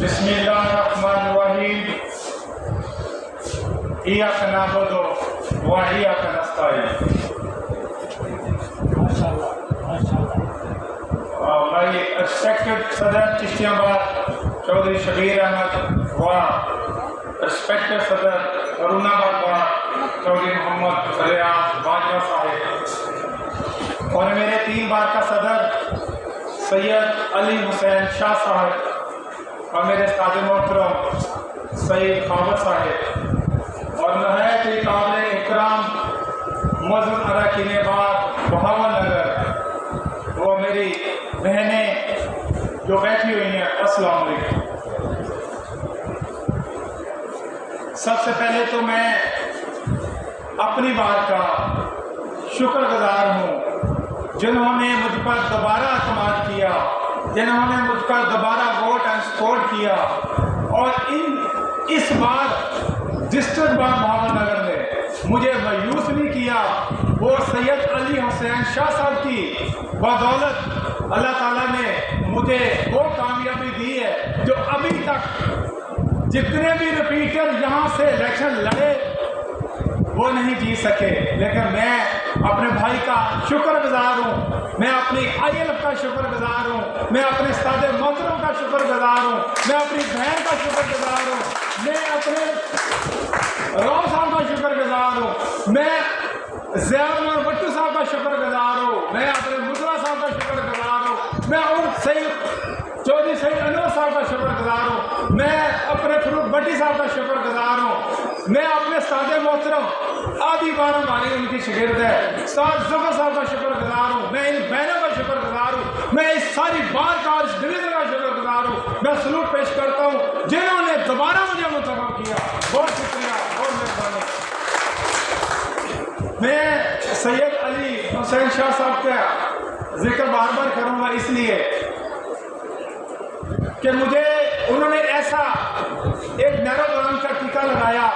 بسم اللہ الرحمن الرحیم ایاک نعبد و ایاک نستعین. My respected Sadr Chishtiabad Chaudhry Shabir Ahmed wa respected Sadr Karunabad Chaudhry Muhammad Faryaz Bajwa Sahib اور میرے 3 بار کا صدر سید علی حسین شاہ صاحب اور میرے استاد محترم سید خاور صاحب اور نہایت ہی قابل اکرام معزز اراکین باد بہاول نگر وہ میری بہنیں جو بیٹھی ہوئی ہیں، السلام علیکم. سب سے پہلے تو میں اپنی بات کا شکر گزار ہوں جنہوں نے مجھ پر دوبارہ اعتماد کیا، جنہوں نے مجھ پر دوبارہ ووٹ اینڈ سپورٹ کیا اور اس بار ڈسٹرکٹ بار بہاول نگر نے مجھے مایوس نہیں کیا. وہ سید علی حسین شاہ صاحب کی بدولت اللہ تعالیٰ نے مجھے وہ کامیابی دی ہے جو ابھی تک جتنے بھی ریپیٹر یہاں سے الیکشن لڑے وہ نہیں جیت سکے. لیکن میں اپنے بھائی کا شکر گزار ہوں، میں اپنی ILF کا شکر گزار ہوں، میں اپنے استاد محترم کا شکر گزار ہوں، میں اپنی بہن کا شکر گزار ہوں، میں اپنے راؤ صاحب کا شکر گزار ہوں، میں ضیاء عمر بٹو صاحب کا شکر گزار ہوں، میں اپنے مدرا صاحب کا شکر گزار ہوں، میں اور چودھری سید انور صاحب کا شکر گزار ہوں، میں اپنے فروخ بٹی صاحب کا شکر گزار ہوں، میں اپنے استاد محترم آدھی بارہ مانی ان کی شاگرد ہے استاد ظفر صاحب کا شکر گزار ہوں، میں ان بہنوں کا شکر گزار ہوں، میں اس ساری بار کا اس ڈویژن کا شکر گزار ہوں. میں سلوٹ پیش کرتا ہوں جنہوں نے دوبارہ مجھے منتخب کیا. بہت شکریہ، بہت مہربانی. میں سید علی حسین شاہ صاحب کا ذکر بار بار کروں گا اس لیے کہ مجھے انہوں نے ایسا ایک نیرو گرام کا ٹیکہ لگایا،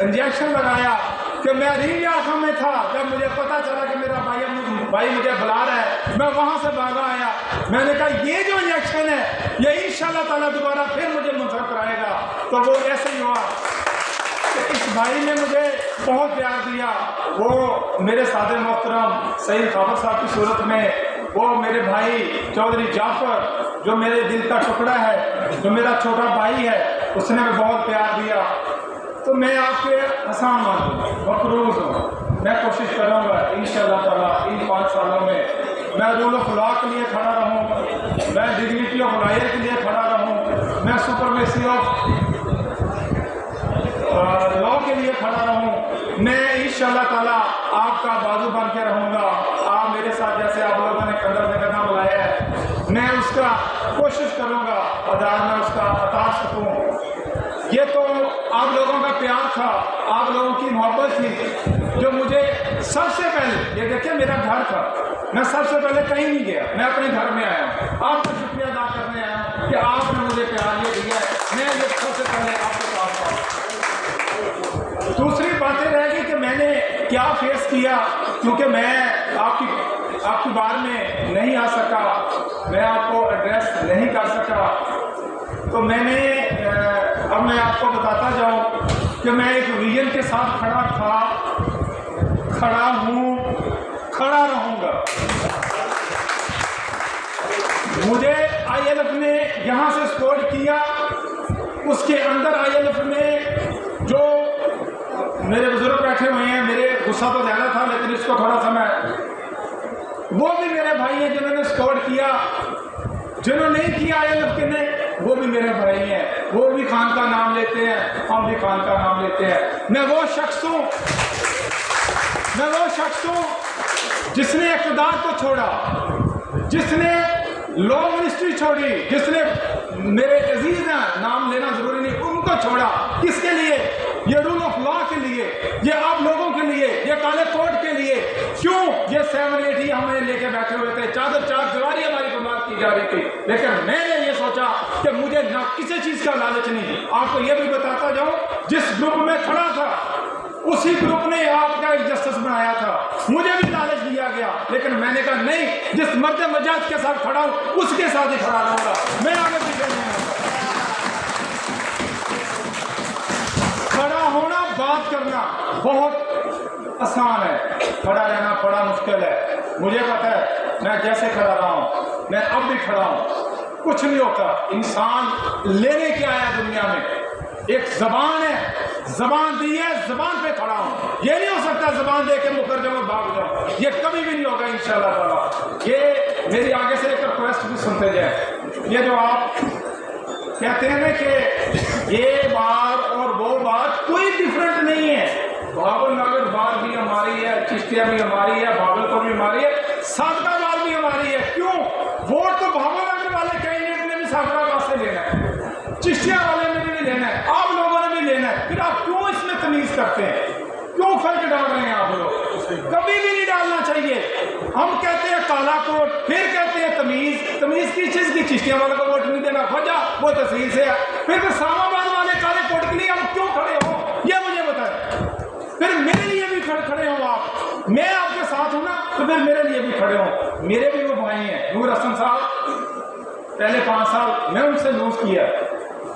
انجیکشن لگایا کہ میں ریل آنکھوں میں تھا. جب مجھے پتا چلا کہ میرا بھائی مجھے بلا رہا ہے میں وہاں سے بھاگا آیا. میں نے کہا یہ جو انجیکشن ہے یہ انشاءاللہ تعالیٰ دوبارہ پھر مجھے منتخب کرائے گا. تو وہ ایسے ہی ہوا کہ اس بھائی نے مجھے بہت پیار دیا. وہ میرے سادے محترم سید خاور صاحب کی صورت میں وہ میرے بھائی چودھری جعفر جو میرے دل کا ٹکڑا ہے، جو میرا چھوٹا بھائی ہے، اس نے بھی بہت پیار دیا. تو میں آپ کے آسان مقروض ہوں. میں کوشش کروں گا انشاءاللہ تعالیٰ ان 5 سالوں میں رول آف لا کے لیے کھڑا رہوں، میں ڈگنیٹی آف لائر کے لیے کھڑا رہوں، میں سپرمیسی آف لا کے لیے کھڑا رہوں. میں انشاءاللہ تعالیٰ آپ کا بازو بن کے رہوں گا. آپ میرے ساتھ جیسے آپ لوگوں نے قدر سے قدم ملایا ہے میں اس کا کوشش کروں گا ادار میں اس کا عطا سکوں. یہ تو آپ لوگوں کا پیار تھا، آپ لوگوں کی محبت تھی جو مجھے سب سے پہلے، یہ دیکھیں میرا گھر تھا، میں سب سے پہلے کہیں نہیں گیا، میں اپنے گھر میں آیا ہوں. آپ کا شکریہ ادا کرنے آیا ہوں کہ آپ نے مجھے پیار یہ دیا ہے. میں یہ سب سے پہلے آپ کے پاس آؤں. دوسری باتیں رہ گئی کہ میں نے کیا فیس کیا، کیونکہ میں آپ کی بار میں نہیں آ سکا، میں آپ کو ایڈریس نہیں کر سکا. تو میں نے اب میں آپ کو بتاتا جاؤں کہ میں ایک ویژن کے ساتھ کھڑا تھا، کھڑا ہوں، کھڑا رہوں گا. مجھے ILF نے یہاں سے سپورٹ کیا، اس کے اندر ILF میں جو میرے بزرگ بیٹھے ہوئے ہیں، میرے غصہ تو زیادہ تھا لیکن اس کو تھوڑا سا میں، وہ بھی میرے بھائی ہیں جنہوں نے سپورٹ کیا، جنہوں نے نہیں کیا ILF کے نے وہ بھی میرے بھائی ہیں. وہ بھی خان کا نام لیتے ہیں، ہم بھی خان کا نام لیتے ہیں. میں وہ شخص ہوں جس نے اقتدار کو چھوڑا، جس نے لا منسٹری چھوڑی، جس نے میرے عزیز ہیں نام لینا ضروری نہیں ان کو چھوڑا. کس کے لیے؟ یہ رول آف لا کے لیے، یہ آپ لوگوں کے لیے، یہ کالے کوٹ کے لیے. کیوں؟ یہ 7-8 ہی ہمیں لے کے بیٹھے ہوئے تھے، چار دیواری ہماری برباد کی جا رہی تھی. لیکن میں نے یہ سوچا کہ مجھے نہ کسی چیز کا لالچ نہیں. آپ کو یہ بھی بتاتا جاؤں جس گروپ میں کھڑا تھا اسی گروپ نے آپ کا ایک جسٹس بنایا تھا، مجھے بھی لالچ دیا گیا لیکن میں نے کہا نہیں، جس مرد مجاز کے ساتھ کھڑا ہوں اس کے ساتھ ہی کھڑا رہوں گا، میں آگے پیچھے نہیں ہوں گا. کھڑا ہونا بات کرنا بہت آسان ہے، کھڑا رہنا بڑا مشکل ہے. مجھے پتا ہے میں جیسے کھڑا رہا ہوں، میں اب بھی کھڑا ہوں، کچھ نہیں ہوتا. انسان لینے کے آیا دنیا میں، ایک زبان ہے، زبان دی ہے، زبان پہ کھڑا ہوں. یہ نہیں ہو سکتا زبان دے کے مکر جاؤں اور بھاگ جاؤں، یہ کبھی بھی نہیں ہوگا انشاءاللہ تعالیٰ. یہ میری آگے سے ایک ریکویسٹ بھی سنتے جائیں. یہ جو آپ کہتے ہیں نا کہ یہ بات اور وہ بات کوئی ڈفرینٹ نہیں ہے. بھاول نگر بات بھی ہماری ہے، چشتیہ بھی ہماری ہے، بھاول پور بھی ہماری ہے، صادقہ بات بھی ہماری ہے. کیوں؟ ووٹ تو بھاول نگر والے کینڈیڈیٹ نے بھی صادقہ بات سے لینا ہے، چشتیہ والے نے بھی لینا ہے، آپ لوگوں نے بھی لینا ہے. پھر آپ کیوں اس میں تمیز کرتے ہیں؟ کیوں فرق ڈال رہے ہیں آپ لوگ؟ کبھی بھی نہیں ڈالنا چاہیے. ہم کہتے ہیں کالا کوٹ، پھر کہتے ہیں تمیز. تمیز کس چیز کی؟ چشتیہ والوں کو ووٹ نہیں دینا، وجہ وہ تحصیل سے ہے. پھر اسلام آباد والے کالے کوٹ کے لیے ہم کیوں کھڑے ہو یہ مجھے بتائیں. پھر میرے لیے بھی کھڑے ہو آپ، میں آپ کے ساتھ ہوں نا، تو پھر میرے لیے بھی کھڑے ہوں. میرے بھی وہ بھائی ہیں، نور حسن صاحب، پہلے 5 سال میں ان سے لوز کیا،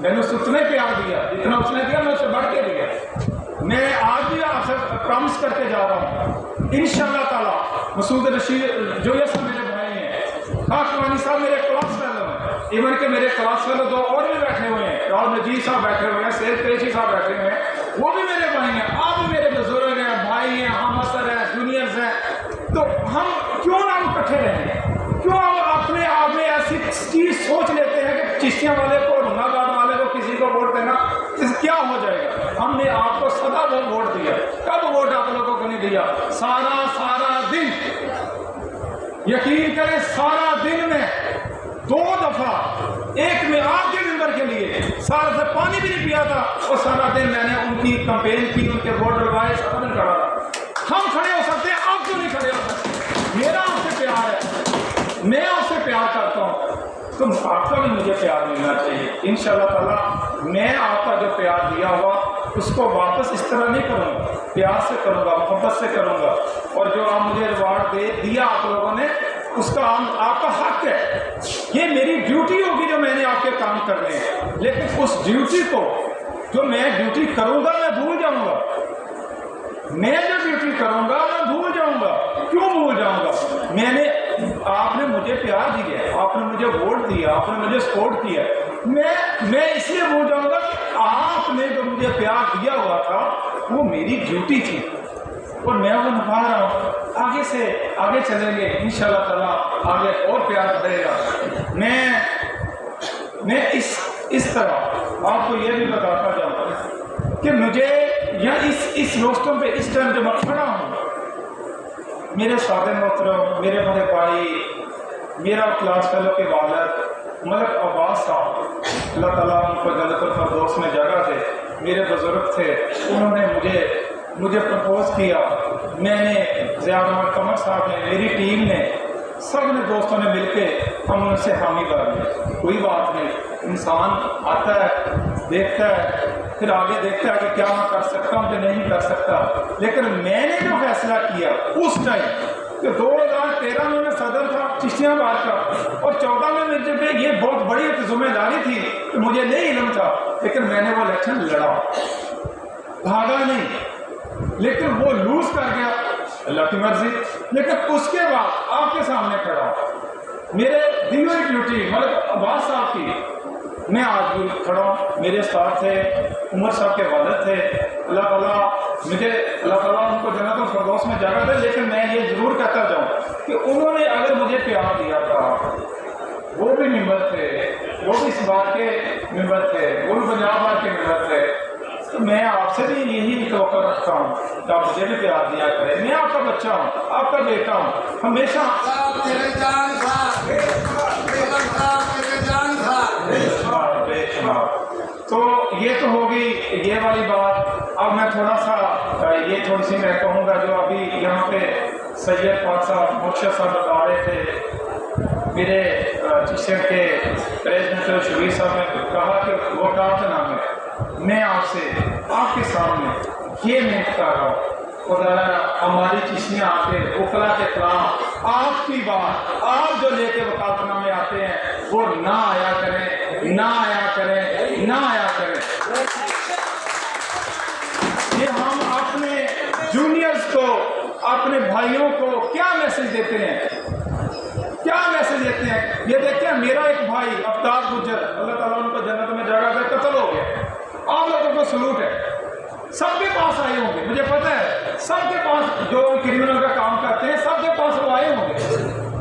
میں نے اتنا پیار دیا جتنا اس نے دیا، میں اسے بڑھ کے دیا. میں آج بھی آپ سے پرامس کر کے جا رہا ہوں انشاءاللہ تعالیٰ. مسعود رشید جو یہ سب میرے بھائی ہیں، خاکوانی صاحب میرے کلاس فیلو ہیں، ایون کہ میرے کلاس فیلو 2 اور بھی بیٹھے ہوئے ہیں، راہل مجید صاحب بیٹھے ہوئے ہیں، سید قریشی صاحب بیٹھے ہوئے ہیں، وہ بھی میرے بھائی ہیں. آپ بھی میرے بزرگ ہیں، بھائی ہیں، ہم اثر ہیں، جونیئرز ہیں. تو ہم کیوں نہ اکٹھے رہیں؟ کیوں ہم اپنے آپ میں ایسی چیز سوچ لیتے ہیں کہ چشتیاں والے کو، رونگ آباد والے کو کسی کو ووٹ دینا کیا ہو جائے گا؟ ہم نے آپ کو سدا ووٹ دیا. کب ووٹ آپ لوگوں کو نہیں دیا؟ سارا دن، یقین کریں سارا دن میں 2 دفعہ، ایک میں آپ کے ممبر کے لیے سارا سے پانی بھی نہیں پیا تھا، اور سارا دن میں نے ان کی کمپین کی، ان کے ووٹ ڈلوائے، سب دن کھڑا تھا. ہم کھڑے ہو سکتے ہیں، آپ کیوں نہیں کھڑے ہو سکتے؟ میرا آپ سے پیار ہے، میں آپ سے پیار کرتا ہوں، تم آپ کا بھی مجھے پیار ملنا چاہیے. انشاءاللہ تعالیٰ میں آپ کا جو پیار دیا ہوا اس کو واپس اس طرح نہیں کروں گا، پیار سے کروں گا، محبت سے کروں گا. اور جو آپ مجھے ریوارڈ دیا آپ لوگوں نے، اس کا آپ کا حق ہے. یہ میری ڈیوٹی ہوگی جو میں نے آپ کے کام کرنے ہیں، لیکن اس ڈیوٹی کو جو میں ڈیوٹی کروں گا میں بھول جاؤں گا. میں جو ڈیوٹی کروں گا میں بھول جاؤں گا. کیوں بھول جاؤں گا؟ آپ نے مجھے پیار دیا، آپ نے مجھے ووٹ دیا، آپ نے مجھے سپورٹ کیا. میں اس لیے بھول جاؤں گا کہ آپ نے جو مجھے پیار دیا ہوا تھا وہ میری ڈیوٹی تھی، اور میں وہ نبھا رہا ہوں. آگے سے آگے چلیں گے انشاءاللہ تعالیٰ، آگے اور پیار بڑھے گا. میں اس طرح آپ کو یہ بھی بتاتا جاؤں کہ مجھے اس روسٹم پہ اس ٹائم جو میں کھڑا ہوں، میرے سادے محترم، میرے بڑے بھائی، میرا کلاس فیلو کے والد ملک عباس صاحب، اللہ تعالیٰ ان کو جنت الفردوس میں جگہ دے، میرے بزرگ تھے، انہوں نے مجھے پرپوز کیا. میں نے، ضیاء احمد قمر صاحب نے، میری ٹیم نے، سب نے، دوستوں نے مل کے ہم ان سے حامی کر لیا. کوئی بات نہیں، انسان آتا ہے، دیکھتا ہے، پھر آگے دیکھتا ہے کہ کیا میں کر سکتا ہوں کہ نہیں کر سکتا. لیکن میں نے جو فیصلہ کیا اس ٹائم کہ 2013 میں صدر تھا چشتیہ آباد کا، اور 14 میں مجھے یہ بہت بڑی ذمہ داری تھی کہ مجھے نہیں علم تھا، لیکن میں نے وہ الیکشن لڑا، بھاگا نہیں. لیکن وہ لوز کر گیا، اللہ کی مرضی. لیکن اس کے بعد آپ کے سامنے کھڑا میرے دی ہوئی ڈیوٹی ملک عباس صاحب کی، میں آج بھی کھڑا ہوں. میرے ساتھ تھے عمر صاحب کے والد تھے، اللہ تعالیٰ ان کو جنت الفردوس میں جگہ دے. لیکن میں یہ ضرور کہتا جاؤں کہ انہوں نے اگر مجھے پیار دیا تھا، وہ بھی ممبر تھے، وہ بھی اس بات کے ممبر تھے، وہ بھی پنجاب بار کے ممبر تھے، تو میں آپ سے بھی یہی توقع رکھتا ہوں کہ آپ مجھے بھی پیار دیا کریں. میں آپ کا بچہ ہوں، آپ کا بیٹا ہوں، ہمیشہ. تو یہ تو ہوگی یہ والی بات. اب میں تھوڑا سی میں کہوں گا جو ابھی یہاں پہ سید پاک صاحب، مرشد صاحب بتا رہے تھے، میرے چشتیہ کے پریزیڈنٹ شبیر صاحب نے کہا کہ وہ کہا نام ہے. میں آپ کے سامنے یہ محنت کر رہا ہوں، خدا ہماری چشتیاں آ کے وکلا کے خلاف آپ کی بات، آپ جو لے کے وکالت نامے آتے ہیں وہ نہ آیا کریں، نہ آیا کریں، نہ آیا کریں. بھائیوں کو کیا میسج دیتے ہیں، کیا میسج دیتے ہیں؟ یہ دیکھیں میرا ایک بھائی افطار گجر، اللہ تعالیٰ ان کو جنت میں جگہ دے، قتل ہو گیا. آپ لوگوں کو سلوٹ ہے. سب کے پاس آئے ہوں گے، مجھے پتہ ہے سب کے پاس جو کرمنل کا کام کرتے ہیں سب کے پاس وہ آئے ہوں گے.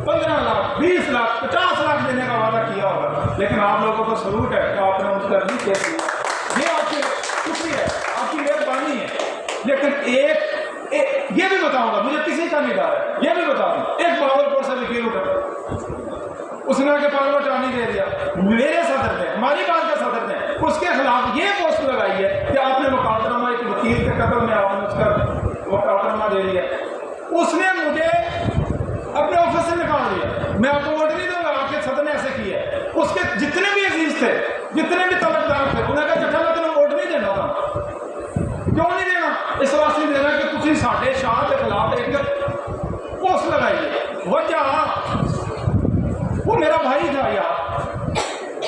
15 لاکھ 20 لاکھ 50 لاکھ دینے کا وعدہ کیا ہوگا، لیکن آپ لوگوں کو سلوٹ ہے کہ آپ نے ان کا نہیں کیا. یہ آپ کی خوشی ہے، آپ کی مہربانی ہے. لیکن ایک یہ بھی بتاؤں گا، مجھے کسی کا نہیں ڈر ہے، یہ بھی بتا دوں. ایک باولپور سے وکیل اٹھا، اس نے آگے پارلیمنٹ آنے دے دیا. میرے صدر نے، ہماری بات کے صدر نے اس کے خلاف یہ پوسٹ لگائی ہے کہ آپ نے مقدمہ ایک وکیل کے قتل میں آپ نے اس کا مقدمہ دے دیا. اس نے مجھے اپنے آفس سے نکال دیا. میں آپ کو ووٹ نہیں دوں گا، آپ کے صدر نے ایسے کیا. اس کے جتنے بھی عزیز تھے، جتنے بھی طلبگار تھے، انہوں نے کہا جٹھا میں تمہیں ووٹ نہیں دینا تھا. کیوں نہیں دینا؟ اس واسطے نہیں دینا کہ تسی ساڈے شاہ کے خلاف ایک پوسٹ لگائیے. وجہ وہ میرا بھائی تھا یار،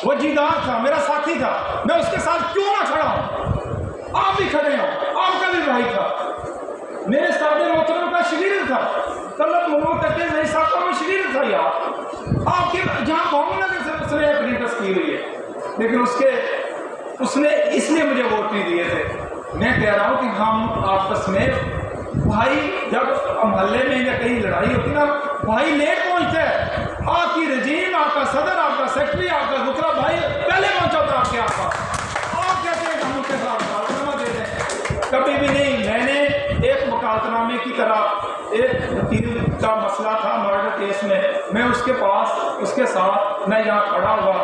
وہ جیدار تھا، میرا ساتھی تھا. میں اس کے ساتھ کیوں نہ کھڑا ہوں؟ آپ بھی کھڑے ہوں، آپ کا بھی بھائی تھا، میرے ساتھ محترم کا شریر تھا، طلب محمد تک نہیں صاحب کا شریر تھا یار. آپ کے جہاں بھاؤں نگر سے اس نے پریکٹس کی ہوئی ہے، لیکن اس نے اس لیے مجھے ووٹ نہیں دیے تھے. میں کہہ رہا ہوں کہ ہم آپس میں بھائی، جب محلے میں یا کہیں لڑائی ہوتی نا، بھائی لیٹ پہنچتے ہیں. آپ کی رجیم، آپ کا صدر، آپ کا سیکرٹری، آپ کا دوسرا بھائی پہلے پہنچا تھا آپ کے آس پاس. آپ کہتے ہیں کہ ہم اس کے ساتھ مقابلہ دے دیں. کبھی بھی نہیں. میں نے ایک مقابلے کی طرح، ایک وکیل کا مسئلہ تھا مرڈر کیس میں اس کے پاس، اس کے ساتھ میں یہاں کھڑا ہوا.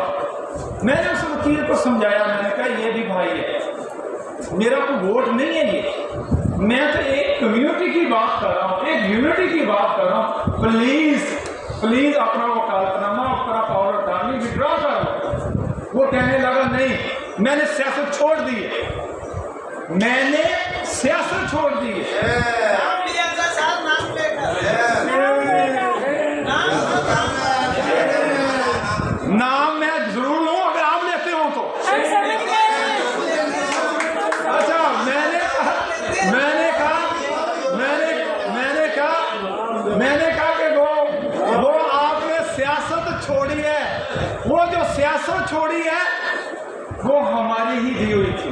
میں نے اس وکیل کو سمجھایا، میں نے کہا یہ بھی بھائی ہے، میرا کوئی ووٹ نہیں ہے. یہ میں تو ایک کمیونٹی کی بات کر رہا ہوں، ایک یونٹی کی بات کر رہا ہوں. پلیز اپنا وکالتنامہ، اپنا پاور آف اٹارنی وڈرا کر لو. وہ کہنے لگا نہیں، میں نے سیاست چھوڑ دی ہے، میں نے سیاست چھوڑ دی ہے. نام میں ضرور لوں اگر آپ لیتے ہو تو. اچھا، میں نے کہا کہ وہ آپ نے سیاست چھوڑی ہے. وہ جو سیاست چھوڑی ہے وہ ہماری ہی دی ہوئی تھی.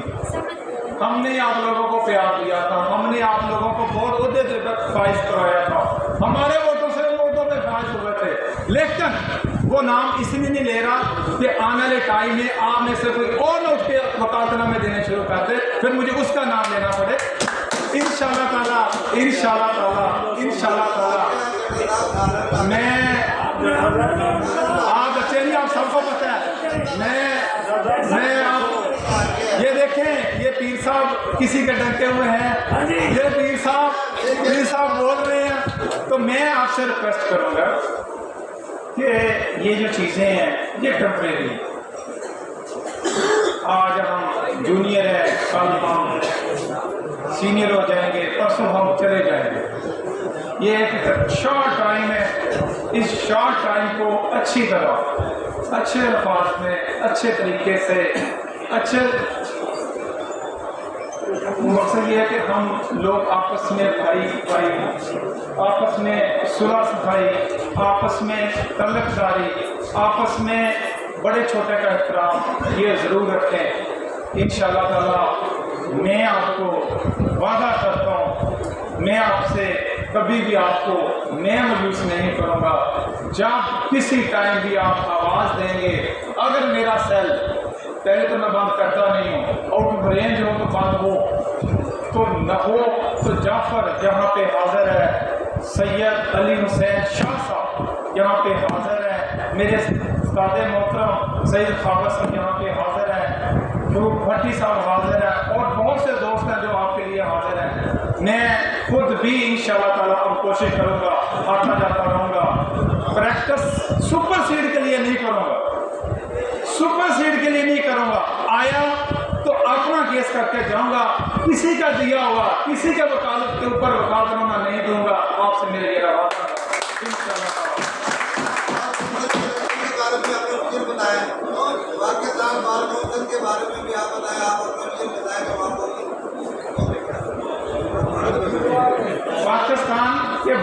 ہم نے آپ لوگوں کو پیار دیا تھا، ہم نے آپ لوگوں کو بہت عہدے سے فائز کرایا تھا، ہمارے ووٹوں سے وہ عہدوں پہ فائز ہوئے تھے. لیکن وہ نام اس لیے نہیں لے رہا کہ آنے والے ٹائم میں آپ میں سے کوئی اور اٹھ کے وکالتنامے دینے شروع کر دے، پھر مجھے اس کا نام لینا پڑے. انشاءاللہ تعالیٰ میں آپ بچے نہیں، آپ سب کو پتہ ہے. میں آپ یہ دیکھیں، یہ پیر صاحب کسی کے ڈنکے ہوئے ہیں، یہ پیر صاحب بول رہے ہیں. تو میں آپ سے ریکویسٹ کروں گا کہ یہ جو چیزیں ہیں یہ ٹیمپریری. آج ہم جونیئر ہیں، کل ہم سینئر ہو جائیں گے، پرسوں ہم چلے جائیں گے. یہ ایک شارٹ ٹائم ہے. اس شارٹ ٹائم کو اچھی طرح، اچھے الفاظ میں، اچھے طریقے سے، اچھے مقصد یہ ہے کہ ہم لوگ آپس میں بھائی آپس میں صلح صفائی، آپس میں تعلق داری، آپس میں بڑے چھوٹے کا احترام یہ ضرور رکھیں. انشاءاللہ تعالیٰ میں آپ کو وعدہ کرتا ہوں، میں آپ سے کبھی بھی آپ کو میں مایوس نہیں کروں گا. جب کسی ٹائم بھی آپ آواز دیں گے، اگر میرا سیل پہلے تو میں بند کرتا نہیں ہوں، آؤٹ آف رینج ہو تو بند ہو تو نہ ہو تو جعفر یہاں پہ حاضر ہے، سید علی حسین شاہ صاحب یہاں پہ حاضر ہے، میرے استاد محترم سید خابر صاحب یہاں پہ حاضر ہے، فروخ بھٹی صاحب حاضر ہے، اور بہت سے دوست ہیں جو آپ کے لیے حاضر ہیں. میں خود بھی انشاءاللہ تعالیٰ اب کوشش کروں گا، آتا جاتا رہوں گا. پریکٹس سپر سیڈ کے لیے نہیں کروں گا، سپر سیڈ کے لیے نہیں کروں گا. آیا تو اپنا کیس کر کے جاؤں گا، کسی کا دیا ہوا کسی کے وکالت کے اوپر وکالتنامہ نہیں دوں گا. آپ سے میرے یہ روابط انشاءاللہ. پاکستان کے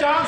4